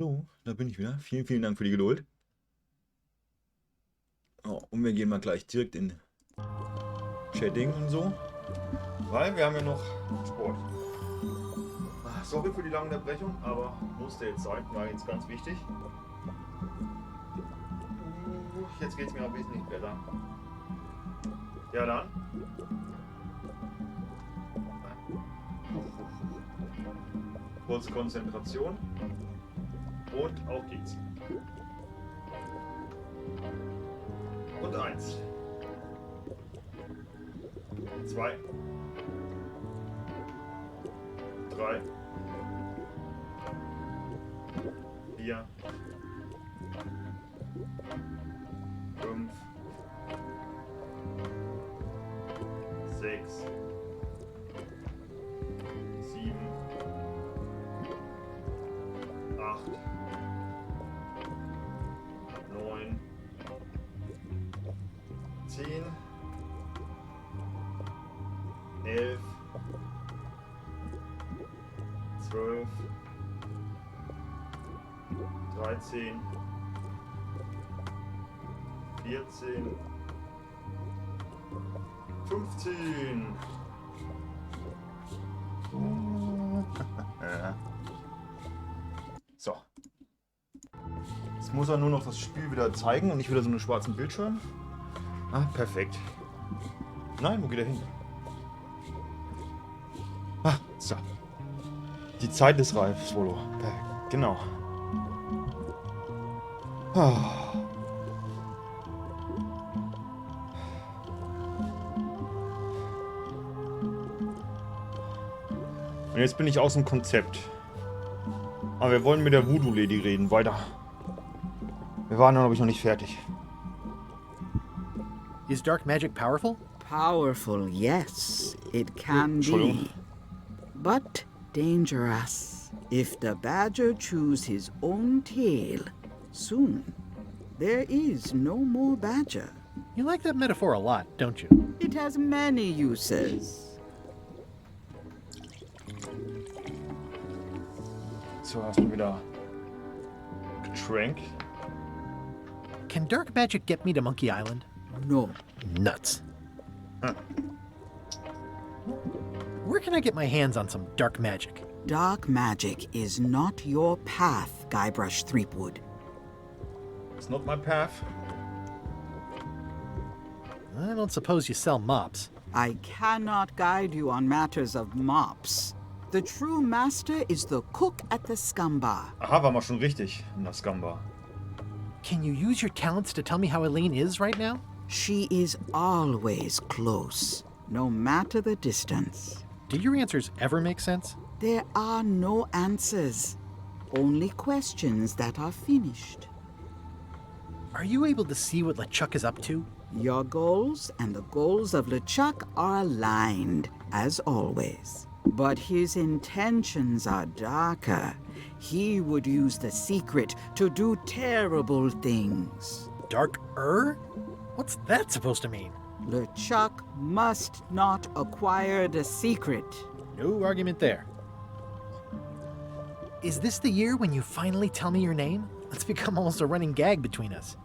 So, da bin ich wieder. Vielen, vielen Dank für die Geduld. Oh, und wir gehen mal gleich direkt in Chatting und so. Weil wir haben ja noch Sport. Sorry für die lange Unterbrechung, aber musste jetzt sein. War jetzt ganz wichtig. Jetzt geht es mir auch wesentlich besser. Ja dann. Kurze Konzentration. Und auf geht's. Und 1. 2. 3. 4. 5. 6. 7. 8. 9. 10. 11. 12. 13. 14. 15. So. Jetzt muss er nur noch das Spiel wieder zeigen und nicht wieder so einen schwarzen Bildschirm. Ah, perfekt. Nein, wo geht er hin? Ah, so. Die Zeit ist reif, Solo. Genau. Ah. Und jetzt bin ich aus dem Konzept. Aber wir wollen mit der Voodoo-Lady reden. Weiter. Wir waren, glaube ich, noch nicht fertig. Is dark magic powerful? Powerful, yes, it can Entschuldigung. be. But dangerous. If the badger chews his own tail, soon there is no more badger. You like that metaphor a lot, don't you? It has many uses. So, hast du wieder Getränk. Can dark magic get me to Monkey Island? No. Nuts. Huh. Where can I get my hands on some dark magic? Dark magic is not your path, Guybrush Threepwood. It's not my path. I don't suppose you sell mops. I cannot guide you on matters of mops. The true master is the cook at the Scumbar. Aha, war mal schon richtig in der Scumbar. Can you use your talents to tell me how Elaine is right now? She is always close, no matter the distance. Do your answers ever make sense? There are no answers, only questions that are finished. Are you able to see what LeChuck is up to? Your goals and the goals of LeChuck are aligned, as always. But his intentions are darker. He would use the secret to do terrible things. Dark-er? What's that supposed to mean? LeChuck must not acquire the secret. No argument there. Is this the year when you finally tell me your name? It's become almost a running gag between us.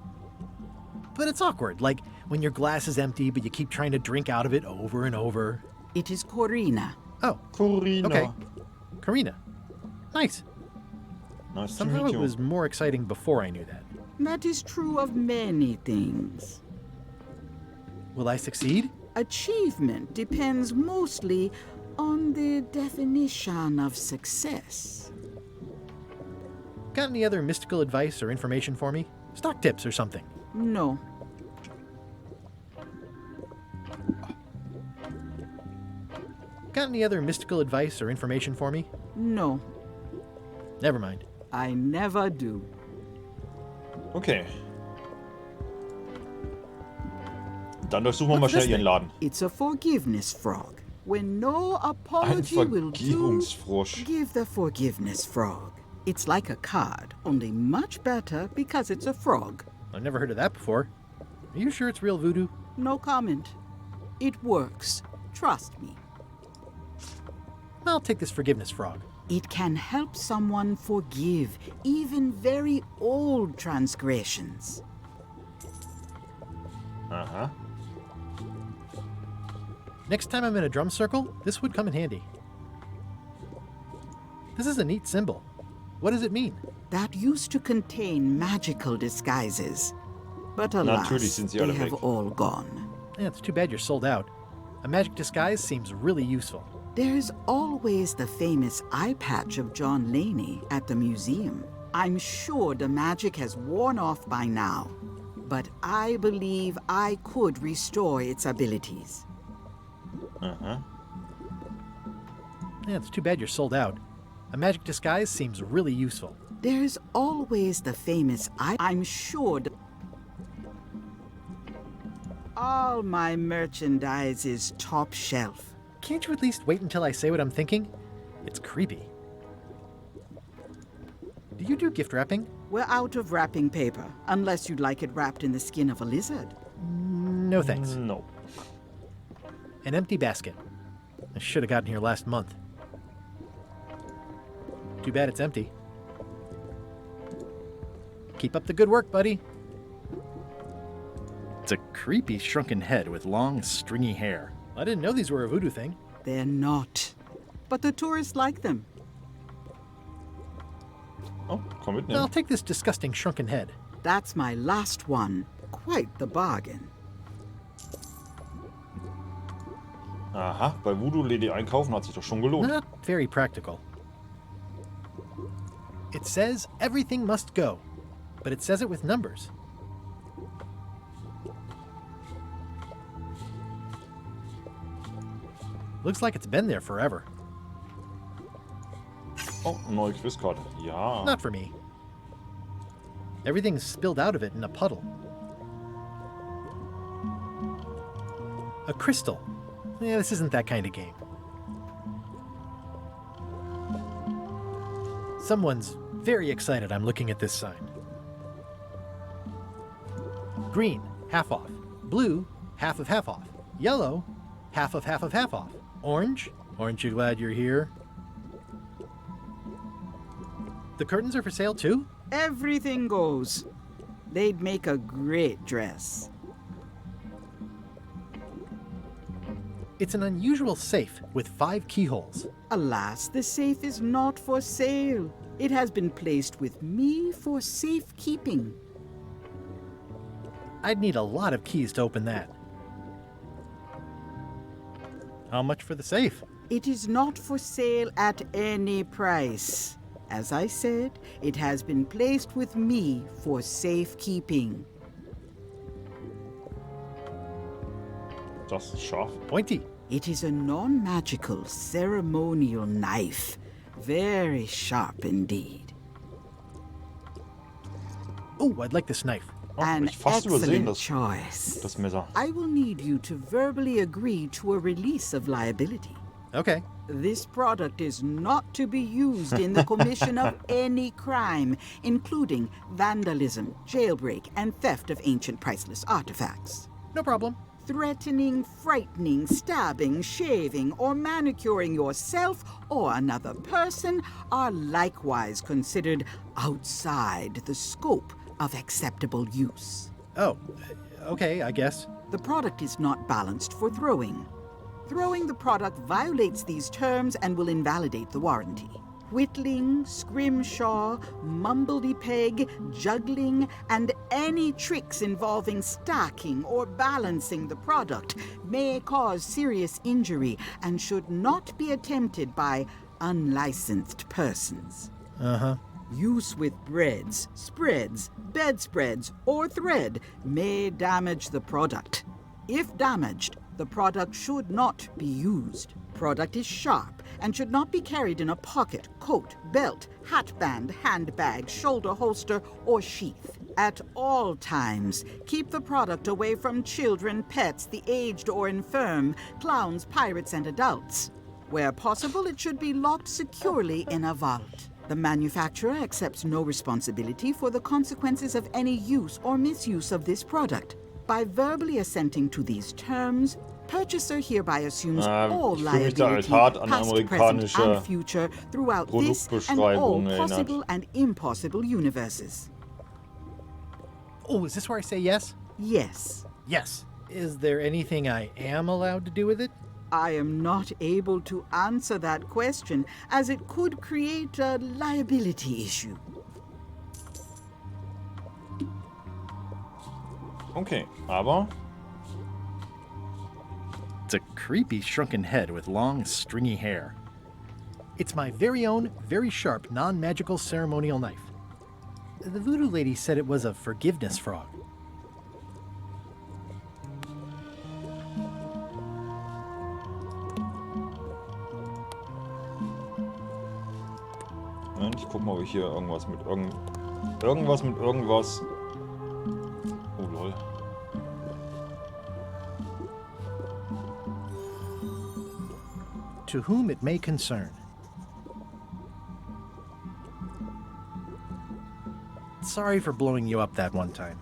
But it's awkward, like when your glass is empty but you keep trying to drink out of it over and over. It is Corina. Oh, Corina. okay. Karina. Nice. Nice to Somehow meet it you. was more exciting before I knew that. That is true of many things. Will I succeed? Achievement depends mostly on the definition of success. Got any other mystical advice or information for me? Stock tips or something. No. Got any other mystical advice or information for me? No. Never mind. I never do. Okay. Dann durchsuchen wir mal What's schnell this ihren thing? Laden. It's a forgiveness frog. When no Ein apology will do, Vergebungsfrosch. give the forgiveness frog. It's like a card, only much better because it's a frog. I've never heard of that before. Are you sure it's real voodoo? No comment. It works. Trust me. I'll take this forgiveness frog. It can help someone forgive even very old transgressions. Aha. Next time I'm in a drum circle, this would come in handy. This is a neat symbol. What does it mean? That used to contain magical disguises. But Natürlich alas, sind sie they alle have weg. all gone. Yeah, it's too bad you're sold out. A magic disguise seems really useful. There's always the famous eye patch of John Laney at the museum. I'm sure the magic has worn off by now, but I believe I could restore its abilities. Aha. Yeah, it's too bad you're sold out. A magic disguise seems really useful. There's always the famous I'm sure all my merchandise is top shelf. Can't you at least wait until I say what I'm thinking? It's creepy. Do you do gift wrapping? We're out of wrapping paper, unless you'd like it wrapped in the skin of a lizard. No thanks. No. An empty basket. I should have gotten here last month. Too bad it's empty. Keep up the good work, buddy. It's a creepy shrunken head with long, stringy hair. I didn't know these were a voodoo thing. They're not. But the tourists like them. Oh, komm mitnehmen. I'll take this disgusting shrunken head. That's my last one. Quite the bargain. Aha, bei Voodoo-Lady einkaufen hat sich doch schon gelohnt. Not very practical. It says everything must go, but it says it with numbers. Looks like it's been there forever. Oh, neue Quizkarte. Ja. Not for me. Everything's spilled out of it in a puddle. A crystal. Yeah, this isn't that kind of game. Someone's very excited I'm looking at this sign. Green, half off. Blue, half of half off. Yellow, half of half of half off. Orange, aren't you glad you're here? The curtains are for sale too? Everything goes. They'd make a great dress. It's an unusual safe with 5 keyholes. Alas, the safe is not for sale. It has been placed with me for safekeeping. I'd need a lot of keys to open that. How much for the safe? It is not for sale at any price. As I said, it has been placed with me for safekeeping. Das ist scharf. Pointy. It is a non-magical ceremonial knife. Very sharp indeed. Oh, I'd like this knife. Oh, hab An ich fast übersehen, excellent choice. das Messer. I will need you to verbally agree to a release of liability. Okay. This product is not to be used in the commission of any crime, including vandalism, jailbreak, and theft of ancient priceless artifacts. No problem. Threatening, frightening, stabbing, shaving, or manicuring yourself or another person are likewise considered outside the scope of acceptable use. Oh, okay, I guess. The product is not balanced for throwing. Throwing the product violates these terms and will invalidate the warranty. Whittling, scrimshaw, mumbledy-peg, juggling, and any tricks involving stacking or balancing the product may cause serious injury and should not be attempted by unlicensed persons. Uh-huh. Use with breads, spreads, bedspreads, or thread may damage the product. If damaged, the product should not be used. Product is sharp and should not be carried in a pocket, coat, belt, hatband, handbag, shoulder holster, or sheath. At all times, keep the product away from children, pets, the aged or infirm, clowns, pirates, and adults. Where possible, it should be locked securely in a vault. The manufacturer accepts no responsibility for the consequences of any use or misuse of this product. By verbally assenting to these terms, Purchaser hereby assumes Ich all fühle mich da halt liability, hart an past, present, amerikanische and future throughout this and all Produktbeschreibungen possible erinnert. and impossible universes. Oh, is this where I say yes? Yes, Yes. Is there anything I am allowed to do with it? I am not able to answer that question, as it could create a liability issue. Okay, aber It's a creepy shrunken head with long, stringy hair. It's my very own, very sharp, non-magical ceremonial knife. The voodoo lady said it was a forgiveness frog. Moment, ich guck mal, ob ich hier irgendwas mit irgendwas. Oh lol. To whom it may concern. Sorry for blowing you up that one time.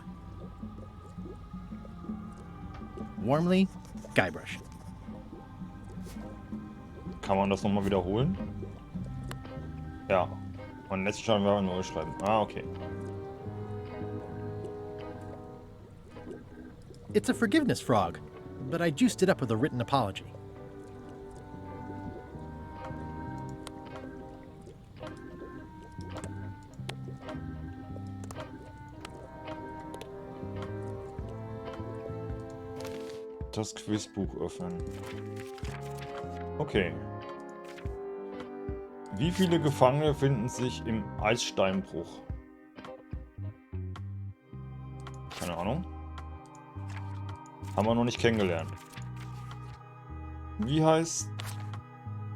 Warmly, Guybrush. Kann man das nochmal wiederholen? Ja. Und letztes Mal wir neu schreiben. Ah, okay. It's a forgiveness frog, but I juiced it up with a written apology. Das Quizbuch öffnen. Okay. Wie viele Gefangene finden sich im Eissteinbruch? Keine Ahnung. Haben wir noch nicht kennengelernt. Wie heißt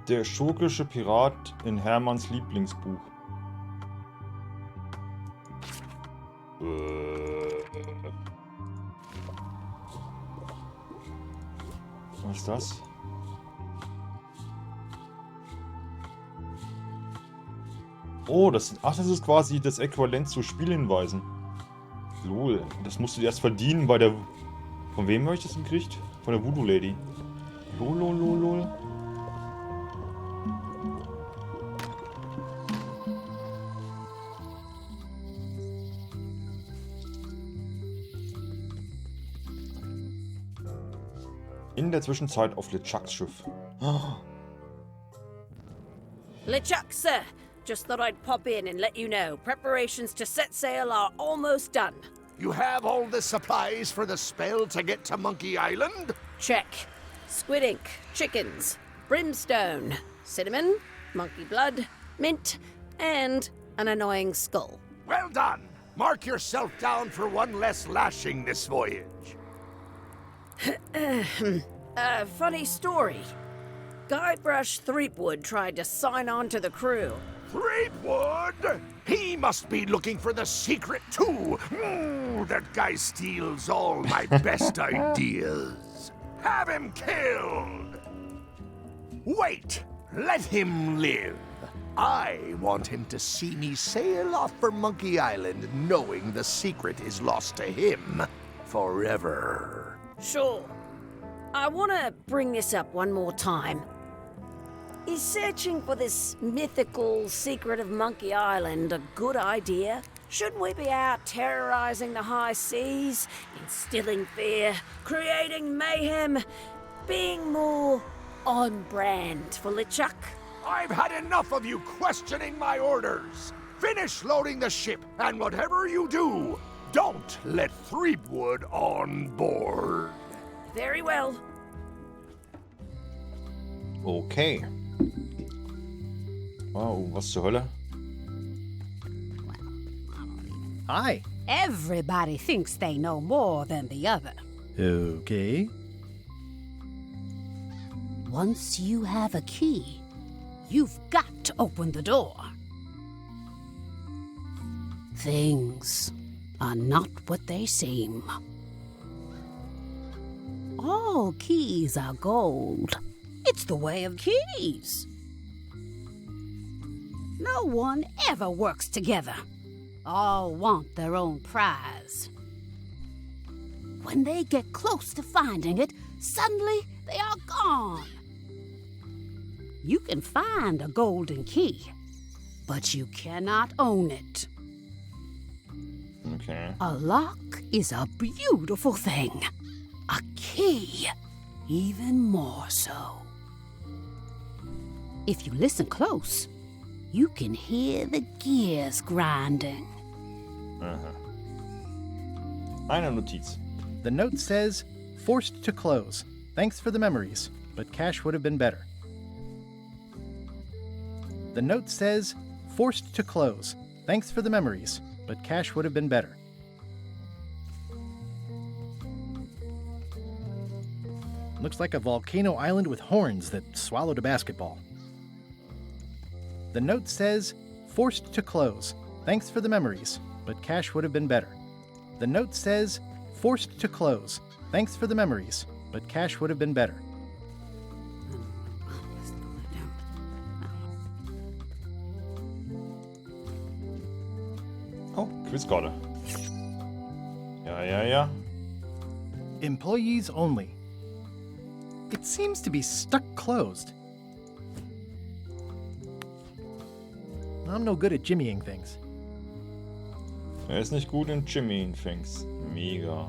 der schurkische Pirat in Hermanns Lieblingsbuch? Was ist das? Oh, das ist quasi das Äquivalent zu Spielhinweisen. Lol, das musst du dir erst verdienen bei der... Von wem habe ich das gekriegt? Von der Voodoo Lady. Lol, lol, lol, lol. In der Zwischenzeit auf LeChucks Schiff. LeChuck, sir. Just thought I'd pop in and let you know. Preparations to set sail are almost done. You have all the supplies for the spell to get to Monkey Island? Check. Squid ink, chickens, brimstone, cinnamon, monkey blood, mint, and an annoying skull. Well done! Mark yourself down for one less lashing this voyage. Funny story. Guybrush Threepwood tried to sign on to the crew. Threepwood? He must be looking for the secret too. That guy steals all my best ideas. Have him killed. Wait, let him live. I want him to see me sail off for Monkey Island knowing the secret is lost to him forever. Sure. I want to bring this up one more time. Is searching for this mythical secret of Monkey Island a good idea? Shouldn't we be out terrorizing the high seas, instilling fear, creating mayhem, being more on brand for LeChuck? I've had enough of you questioning my orders. Finish loading the ship, and whatever you do, don't let Threepwood on board. Very well. Okay. Wow, was zur Hölle? Hi. Everybody thinks they know more than the other. Okay. Once you have a key, you've got to open the door. Things are not what they seem. All keys are gold. It's the way of keys. No one ever works together. All want their own prize. When they get close to finding it, suddenly they are gone. You can find a golden key, but you cannot own it. Okay. A lock is a beautiful thing. A key, even more so. If you listen close, you can hear the gears grinding. Aha. Eine Notiz. The note says, forced to close. Thanks for the memories, but cash would have been better. The note says, forced to close. Thanks for the memories, but cash would have been better. Looks like a volcano island with horns that swallowed a basketball. The note says, forced to close. Thanks for the memories, but cash would have been better. The note says, forced to close. Thanks for the memories, but cash would have been better. Oh, Quizkarte. Ja. Employees only. It seems to be stuck closed. I'm no good at jimmying things. Er ist nicht gut in Jimmy Things. Mega.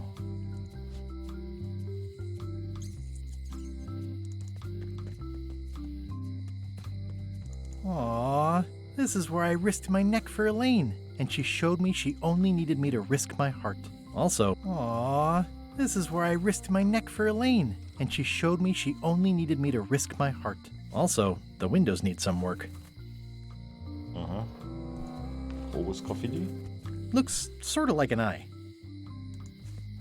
Aww, this is where I risked my neck for Elaine, and she showed me she only needed me to risk my heart. Also, Aww, this is where I risked my neck for Elaine, and she showed me she only needed me to risk my heart. the windows need some work. Aha. Grobes Graffiti. Looks sort of like an eye.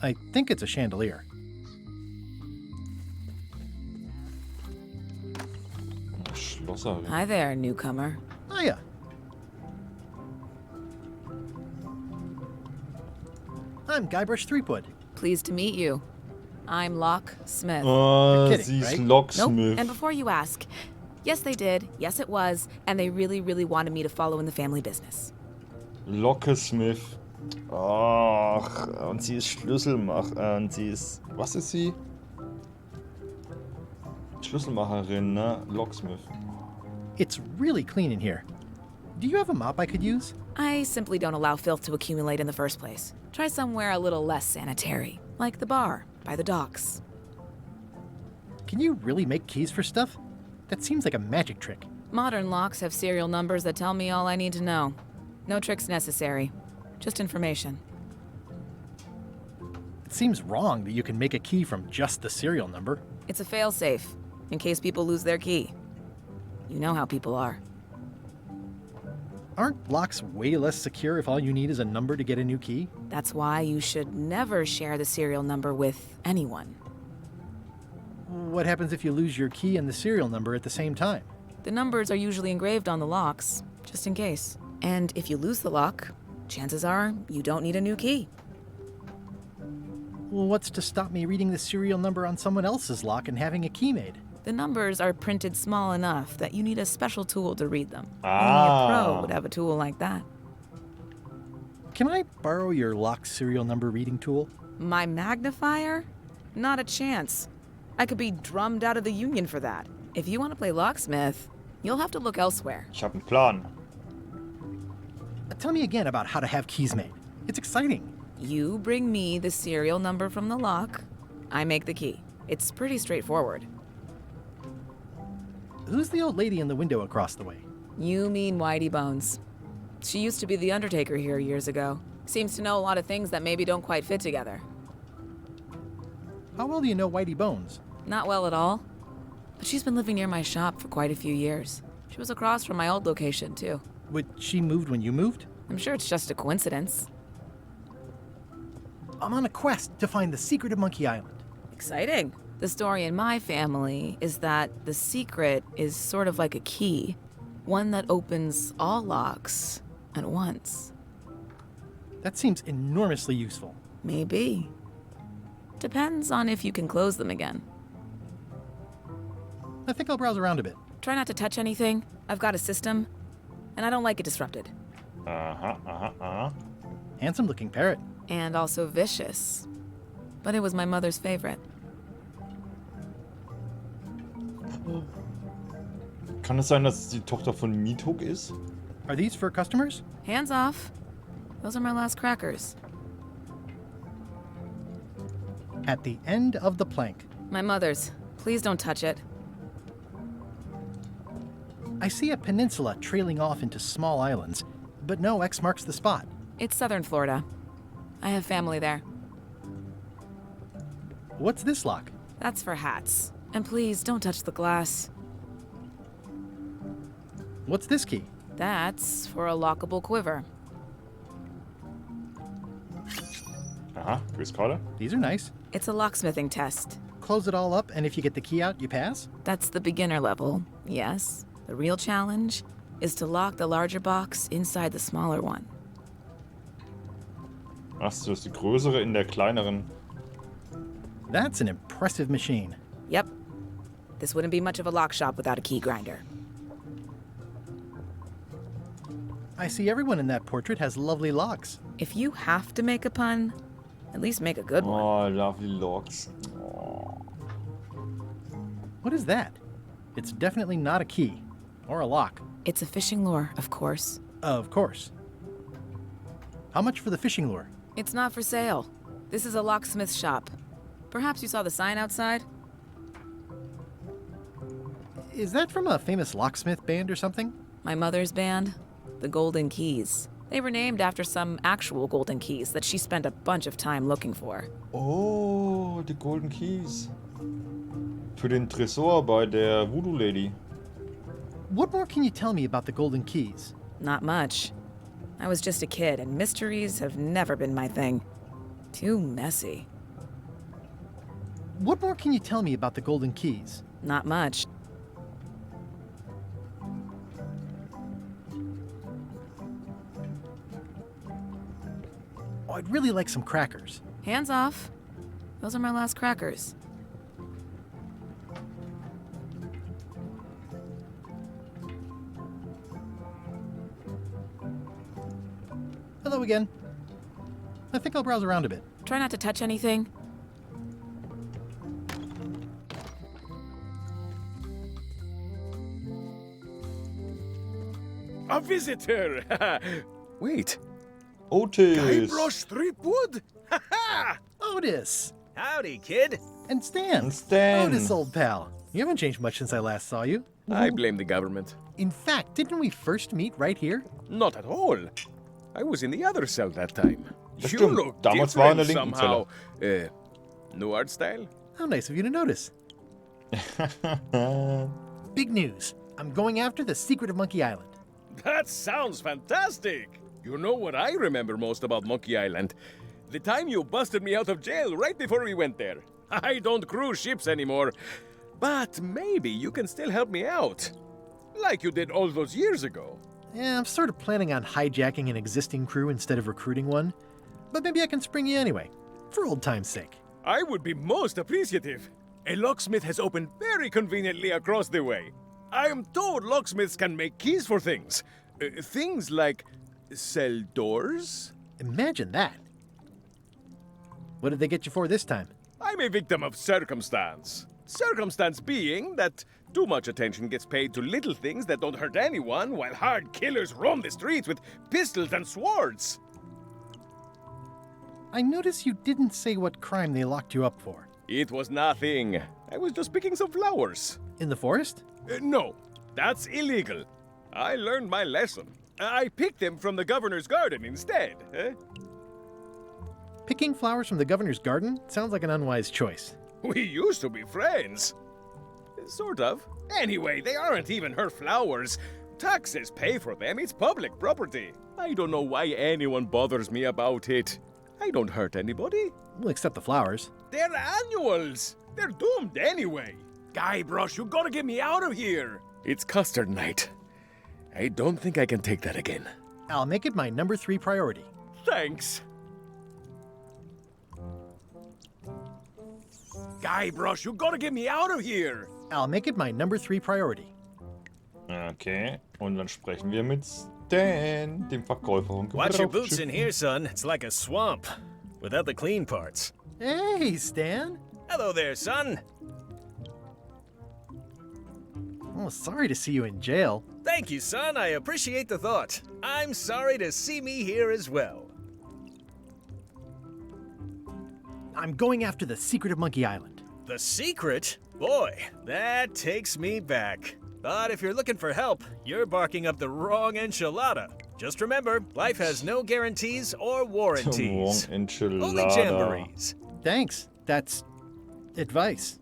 I think it's a chandelier. Schlosser. Hi there, newcomer. Hiya. I'm Guybrush Threepwood. Pleased to meet you. I'm Locke Smith. Oh, You're kidding, sie ist right? Nope. Locksmith. And before you ask, yes, they did. Yes, it was. And they really, really wanted me to follow in the family business. Locksmith. Ach, und sie ist Schlüsselmacherin. Sie ist. Was ist sie? Schlüsselmacherin, ne? Locksmith. It's really clean in here. Do you have a mop I could use? I simply don't allow filth to accumulate in the first place. Try somewhere a little less sanitary, like the bar by the docks. Can you really make keys for stuff? That seems like a magic trick. Modern locks have serial numbers that tell me all I need to know. No tricks necessary, just information. It seems wrong that you can make a key from just the serial number. It's a failsafe, in case people lose their key. You know how people are. Aren't locks way less secure if all you need is a number to get a new key? That's why you should never share the serial number with anyone. What happens if you lose your key and the serial number at the same time? The numbers are usually engraved on the locks, just in case. And if you lose the lock, chances are you don't need a new key. Well, what's to stop me reading the serial number on someone else's lock and having a key made? The numbers are printed small enough that you need a special tool to read them. Ah. Only a pro would have a tool like that. Can I borrow your lock serial number reading tool? My magnifier? Not a chance. I could be drummed out of the union for that. If you want to play locksmith, you'll have to look elsewhere. Ich hab einen Plan. Tell me again about how to have keys made. It's exciting. You bring me the serial number from the lock, I make the key. It's pretty straightforward. Who's the old lady in the window across the way? You mean Whitey Bones. She used to be the Undertaker here years ago. Seems to know a lot of things that maybe don't quite fit together. How well do you know Whitey Bones? Not well at all. But she's been living near my shop for quite a few years. She was across from my old location, too. She moved when you moved? I'm sure it's just a coincidence. I'm on a quest to find the secret of Monkey Island. Exciting. The story in my family is that the secret is sort of like a key, one that opens all locks at once. That seems enormously useful. Maybe. Depends on if you can close them again. I think I'll browse around a bit. Try not to touch anything. I've got a system, and I don't like it disrupted. Handsome looking parrot. And also vicious. But it was my mother's favorite. Kann es sein, dass es die Tochter von Meathook ist? Are these for customers? Hands off. Those are my last crackers. At the end of the plank. My mother's. Please don't touch it. I see a peninsula trailing off into small islands, but no X marks the spot. It's southern Florida. I have family there. What's this lock? That's for hats. And please don't touch the glass. What's this key? That's for a lockable quiver. Aha, Quizkarte. These are nice. It's a locksmithing test. Close it all up, and if you get the key out, you pass? That's the beginner level, yes. The real challenge is to lock the larger box inside the smaller one. Ach, so ist die größere in der kleineren. That's an impressive machine. Yep. This wouldn't be much of a lock shop without a key grinder. I see everyone in that portrait has lovely locks. If you have to make a pun, at least make a good one. Oh, lovely locks. Oh. What is that? It's definitely not a key. Or a lock. It's a fishing lure, of course. Of course. How much for the fishing lure? It's not for sale. This is a locksmith shop. Perhaps you saw the sign outside? Is that from a famous locksmith band or something? My mother's band, the Golden Keys. They were named after some actual golden keys that she spent a bunch of time looking for. Oh, die Golden Keys. Für den Tresor bei der Voodoo Lady. What more can you tell me about the golden keys? Not much. I was just a kid, and mysteries have never been my thing. Too messy. What more can you tell me about the golden keys? Not much. Oh, I'd really like some crackers. Hands off. Those are my last crackers. Hello again. I think I'll browse around a bit. Try not to touch anything. A visitor! Wait, Otis! Guybrush Threepwood? Otis! Howdy, kid. And Stan! And Stan. Otis, old pal. You haven't changed much since I last saw you. I blame the government. In fact, didn't we first meet right here? Not at all. I was in the other cell that time. Das You stimmt. look Damals war er in der different linken somehow. New art style? How nice of you to notice. Zelle. Big news. I'm going after the secret of Monkey Island. That sounds fantastic! You know what I remember most about Monkey Island? The time you busted me out of jail right before we went there. I don't cruise ships anymore. But maybe you can still help me out. Like you did all those years ago. Yeah, I'm sort of planning on hijacking an existing crew instead of recruiting one. But maybe I can spring you anyway, for old time's sake. I would be most appreciative. A locksmith has opened very conveniently across the way. I am told locksmiths can make keys for things. Things like cell doors. Imagine that. What did they get you for this time? I'm a victim of circumstance. Circumstance being that too much attention gets paid to little things that don't hurt anyone, while hard killers roam the streets with pistols and swords. I notice you didn't say what crime they locked you up for. It was nothing. I was just picking some flowers. In the forest? No, that's illegal. I learned my lesson. I picked them from the governor's garden instead. Picking flowers from the governor's garden sounds like an unwise choice. We used to be friends. Sort of. Anyway, they aren't even her flowers. Taxes pay for them. It's public property. I don't know why anyone bothers me about it. I don't hurt anybody. We'll accept the flowers. They're annuals. They're doomed anyway. Guybrush, you gotta get me out of here. It's custard night. I don't think I can take that again. I'll make it my number 3 priority. Thanks. Guybrush, you gotta get me out of here. I'll make it my number 3 priority. Okay, und dann sprechen wir mit Stan, dem Verkäufer von Watch your boots in Gebrauchsschiffen. here, son. It's like a swamp without the clean parts. Hey, Stan! Hello there, son. Oh, sorry to see you in jail. Thank you, son. I appreciate the thought. I'm sorry to see me here as well. I'm going after the secret of Monkey Island. The secret? Boy, that takes me back. But if you're looking for help, you're barking up the wrong enchilada. Just remember, life has no guarantees or warranties. Wrong enchilada. Only jamborees. Thanks. That's advice.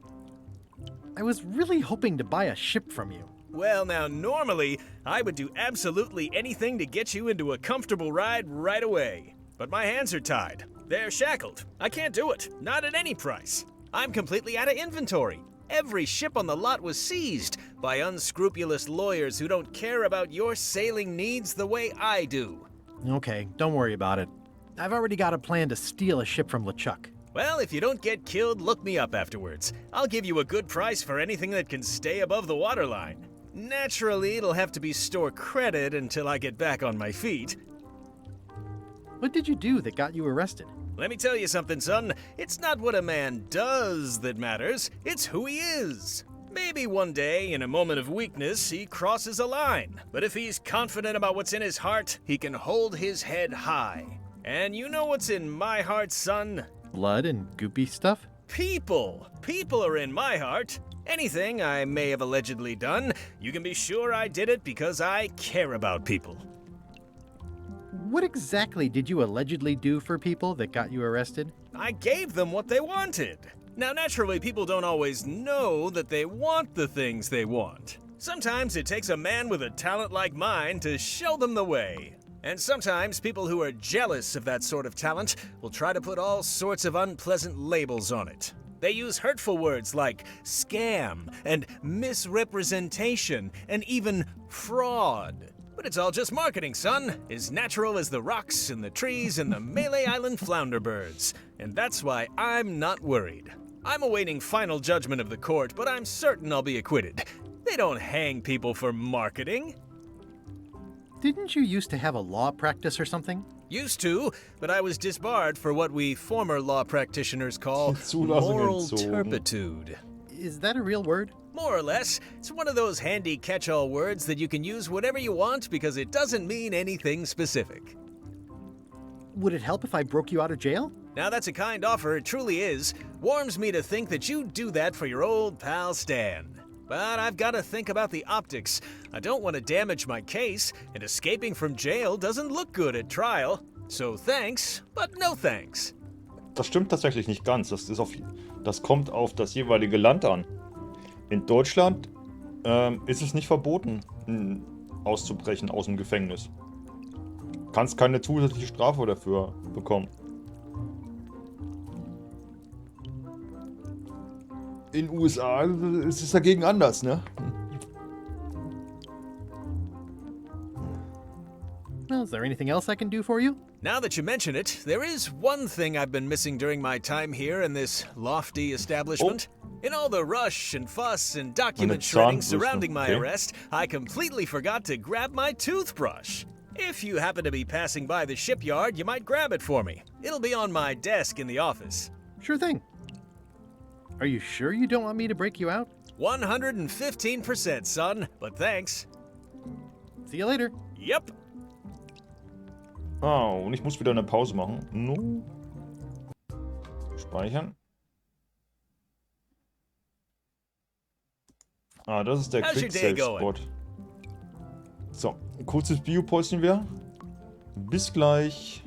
I was really hoping to buy a ship from you. Well, now, normally, I would do absolutely anything to get you into a comfortable ride right away. But my hands are tied. They're shackled. I can't do it. Not at any price. I'm completely out of inventory. Every ship on the lot was seized by unscrupulous lawyers who don't care about your sailing needs the way I do. Okay, don't worry about it. I've already got a plan to steal a ship from LeChuck. Well, if you don't get killed, look me up afterwards. I'll give you a good price for anything that can stay above the waterline. Naturally, it'll have to be store credit until I get back on my feet. What did you do that got you arrested? Let me tell you something, son. It's not what a man does that matters, it's who he is. Maybe one day, in a moment of weakness, he crosses a line. But if he's confident about what's in his heart, he can hold his head high. And you know what's in my heart, son? Blood and goopy stuff? People. People are in my heart. Anything I may have allegedly done, you can be sure I did it because I care about people. What exactly did you allegedly do for people that got you arrested? I gave them what they wanted. Now, naturally, people don't always know that they want the things they want. Sometimes it takes a man with a talent like mine to show them the way. And sometimes people who are jealous of that sort of talent will try to put all sorts of unpleasant labels on it. They use hurtful words like scam and misrepresentation and even fraud. But it's all just marketing, son. As natural as the rocks and the trees and the Malay Island flounder birds. And that's why I'm not worried. I'm awaiting final judgment of the court, but I'm certain I'll be acquitted. They don't hang people for marketing. Didn't you used to have a law practice or something? Used to, but I was disbarred for what we former law practitioners call Zulassung moral entzogen. turpitude. Is that a real word? More or less. It's one of those handy catch-all words that you can use whatever you want because it doesn't mean anything specific. Would it help if I broke you out of jail? Now that's a kind offer, it truly is. Warms me to think that you'd do that for your old pal Stan. But I've got to think about the optics. I don't want to damage my case, and escaping from jail doesn't look good at trial. So thanks, but no thanks. Das stimmt tatsächlich nicht ganz. Das kommt auf das jeweilige Land an. In Deutschland ist es nicht verboten, auszubrechen aus dem Gefängnis. Du kannst keine zusätzliche Strafe dafür bekommen. In den USA ist es dagegen anders, ne? Well, is there anything else I can do for you? Now that you mention it, there is one thing I've been missing during my time here in this lofty establishment. In all the rush and fuss and document shredding surrounding my arrest, I completely forgot to grab my toothbrush. If you happen to be passing by the shipyard, you might grab it for me. It'll be on my desk in the office. Sure thing. Are you sure you don't want me to break you out? 115%, son, but thanks. See you later. Yep. Ah, und ich muss wieder eine Pause machen. No. Speichern. Ah, das ist der How's your day Quick-Save-Spot. So, ein kurzes Biopäuschen wäre. Bis gleich.